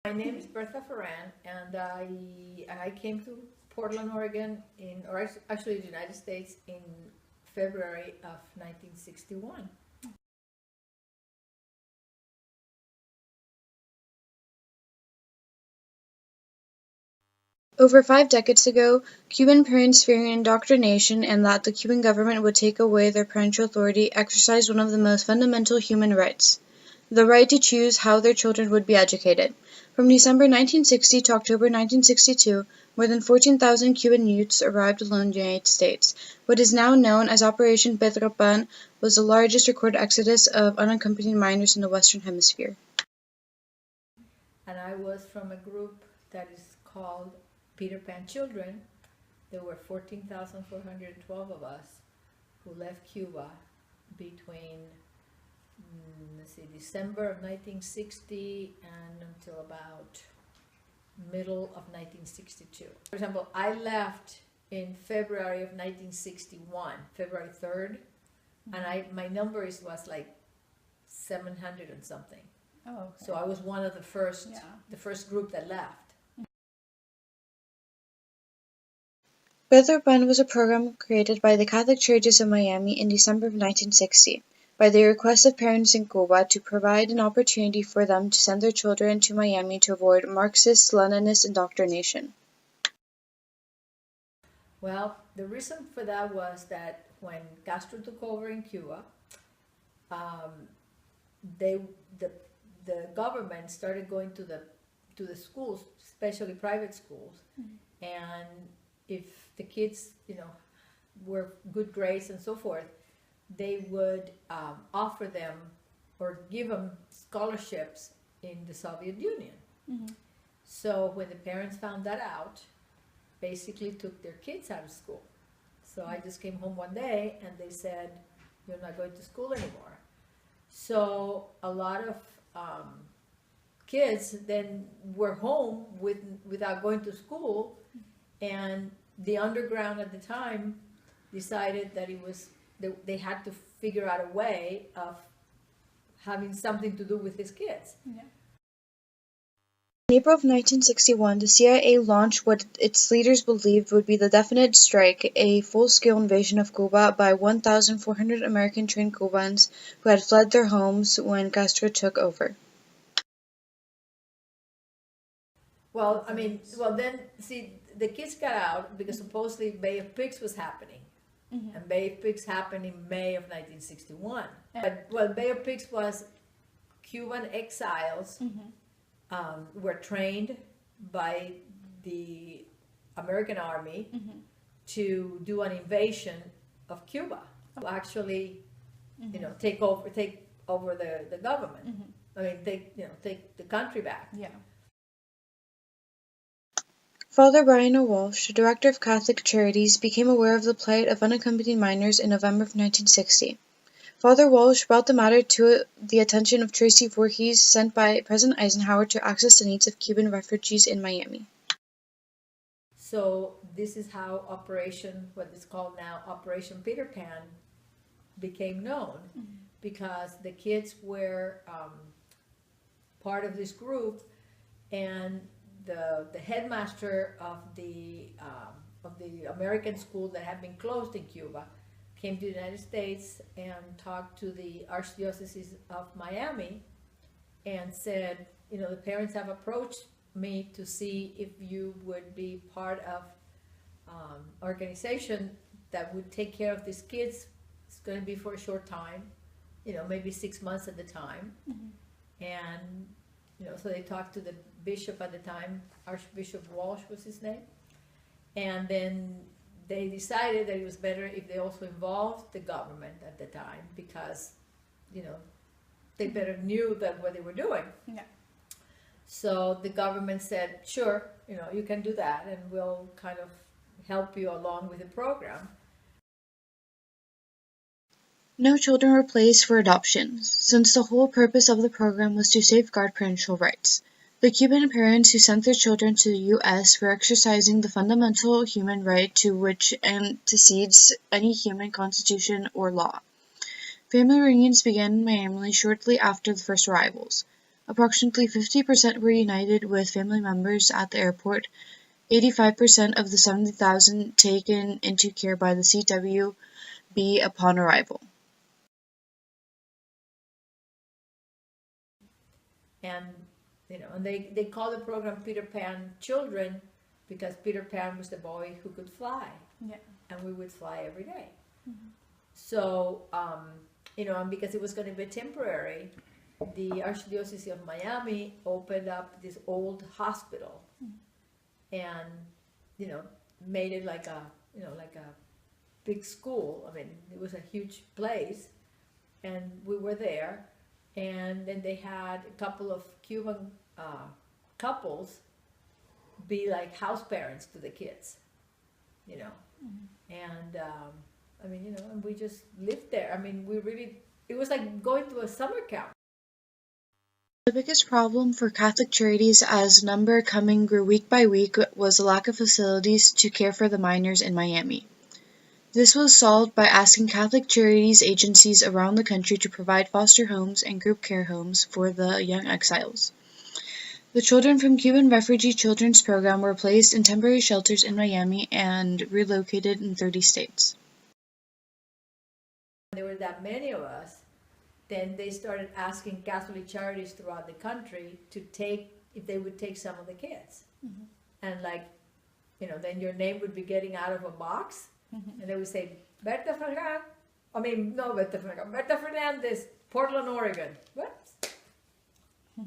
My name is Bertha Ferran, and I came to Portland, Oregon, or actually the United States in February of 1961. Over 5 decades ago, Cuban parents, fearing indoctrination and that the Cuban government would take away their parental authority, exercised one of the most fundamental human rights: the right to choose how their children would be educated. From December 1960 to October 1962, more than 14,000 Cuban youths arrived alone in the United States. What is now known as Operation Pedro was the largest recorded exodus of unaccompanied minors in the Western Hemisphere. And I was from a group that is called Peter Pan Children. There were 14,412 of us who left Cuba between, let's see, December of 1960 and until about middle of 1962. For example, I left in February of 1961, February 3rd, and my number was like 700 and something. Oh, okay. So I was one of the first group that left. Pedro was a program created by the Catholic Churches of Miami in December of 1960, by the request of parents in Cuba to provide an opportunity for them to send their children to Miami to avoid Marxist-Leninist indoctrination. Well, the reason for that was that when Castro took over in Cuba, the government started going to the schools, especially private schools, and if the kids, were good grades and so forth, they would offer them or give them scholarships in the Soviet Union. So when the parents found that out, basically took their kids out of school. So I just came home one day and they said, "You're not going to school anymore." So a lot of kids then were home without going to school, and the underground at the time decided that they had to figure out a way of having something to do with these kids. Yeah. In April of 1961, the CIA launched what its leaders believed would be the definite strike, a full-scale invasion of Cuba by 1,400 American-trained Cubans who had fled their homes when Castro took over. Well, then, see, the kids got out because supposedly Bay of Pigs was happening. And Bay of Pigs happened in May of 1961. But Bay of Pigs was Cuban exiles were trained by the American Army to do an invasion of Cuba, to actually, take over the government. Take the country back. Yeah. Father Brian O. Walsh, director of Catholic Charities, became aware of the plight of unaccompanied minors in November of 1960. Father Walsh brought the matter to the attention of Tracy Voorhees, sent by President Eisenhower to access the needs of Cuban refugees in Miami. So this is how what is called now Operation Peter Pan, became known, because the kids were part of this group, and the headmaster of the American school that had been closed in Cuba came to the United States and talked to the Archdiocese of Miami and said, the parents have approached me to see if you would be part of organization that would take care of these kids. It's going to be for a short time, maybe 6 months at the time. And, so they talked to the bishop at the time, Archbishop Walsh was his name. And then they decided that it was better if they also involved the government at the time, because, they better knew what they were doing. Yeah. So the government said, sure, you can do that, and we'll kind of help you along with the program. No children were placed for adoption, since the whole purpose of the program was to safeguard parental rights. The Cuban parents who sent their children to the U.S. were exercising the fundamental human right to which antecedes any human constitution or law. Family reunions began in Miami shortly after the first arrivals. Approximately 50% were united with family members at the airport, 85% of the 70,000 taken into care by the CWB upon arrival. And and they call the program Peter Pan Children because Peter Pan was the boy who could fly. Yeah. And we would fly every day. So, and because it was going to be temporary, the Archdiocese of Miami opened up this old hospital and, made it like a big school. I mean, it was a huge place and we were there. And then they had a couple of Cuban couples be like house parents to the kids, and and we just lived there. I mean, it was like going to a summer camp. The biggest problem for Catholic Charities as number coming grew week by week was the lack of facilities to care for the minors in Miami. This was solved by asking Catholic Charities agencies around the country to provide foster homes and group care homes for the young exiles. The children from Cuban Refugee Children's Program were placed in temporary shelters in Miami and relocated in 30 states. There were that many of us, then they started asking Catholic Charities throughout the country if they would take some of the kids. And then your name would be getting out of a box. And they would say, Berta Fernandez, Portland, Oregon. What?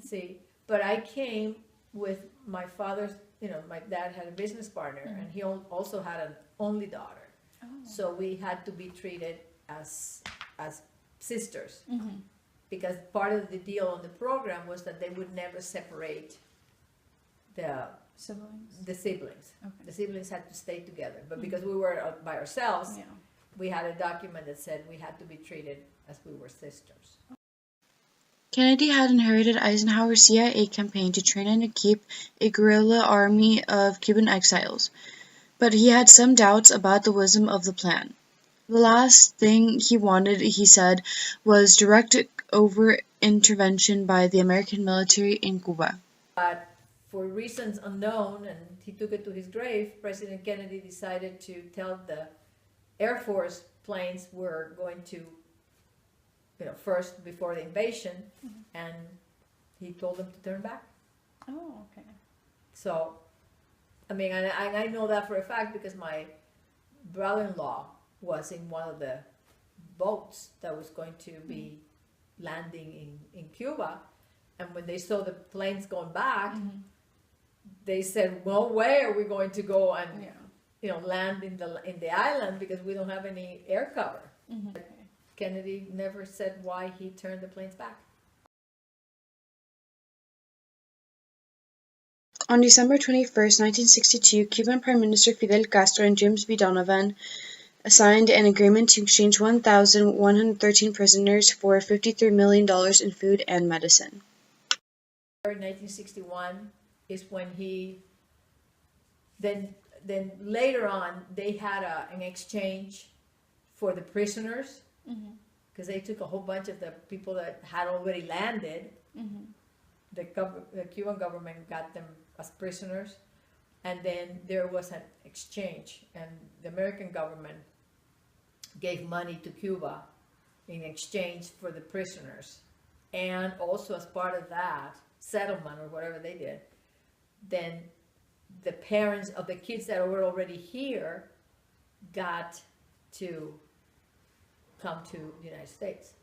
See, but I came with my father's, my dad had a business partner and he also had an only daughter. Oh. So we had to be treated as sisters. Because part of the deal on the program was that they would never separate the siblings. Okay. The siblings had to stay together. But because we were by ourselves, Yeah. we had a document that said we had to be treated as we were sisters. Kennedy had inherited Eisenhower's CIA campaign to train and keep a guerrilla army of Cuban exiles, but he had some doubts about the wisdom of the plan. The last thing he wanted, he said, was direct over-intervention by the American military in Cuba. But for reasons unknown, and he took it to his grave, President Kennedy decided to tell the Air Force planes were going to, first before the invasion, and he told them to turn back. Oh, okay. So, I know that for a fact because my brother-in-law was in one of the boats that was going to be landing in Cuba, and when they saw the planes going back, they said, "No way are we going to go and land in the island because we don't have any air cover." Okay. Kennedy never said why he turned the planes back. On December 21st, 1962, Cuban Prime Minister Fidel Castro and James B. Donovan signed an agreement to exchange 1,113 prisoners for $53 million in food and medicine. In 1961 is when then later on they had an exchange for the prisoners because they took a whole bunch of the people that had already landed. The Cuban government got them as prisoners, and then there was an exchange, and the American government gave money to Cuba in exchange for the prisoners, and also as part of that settlement or whatever they did, then the parents of the kids that were already here got to come to the United States.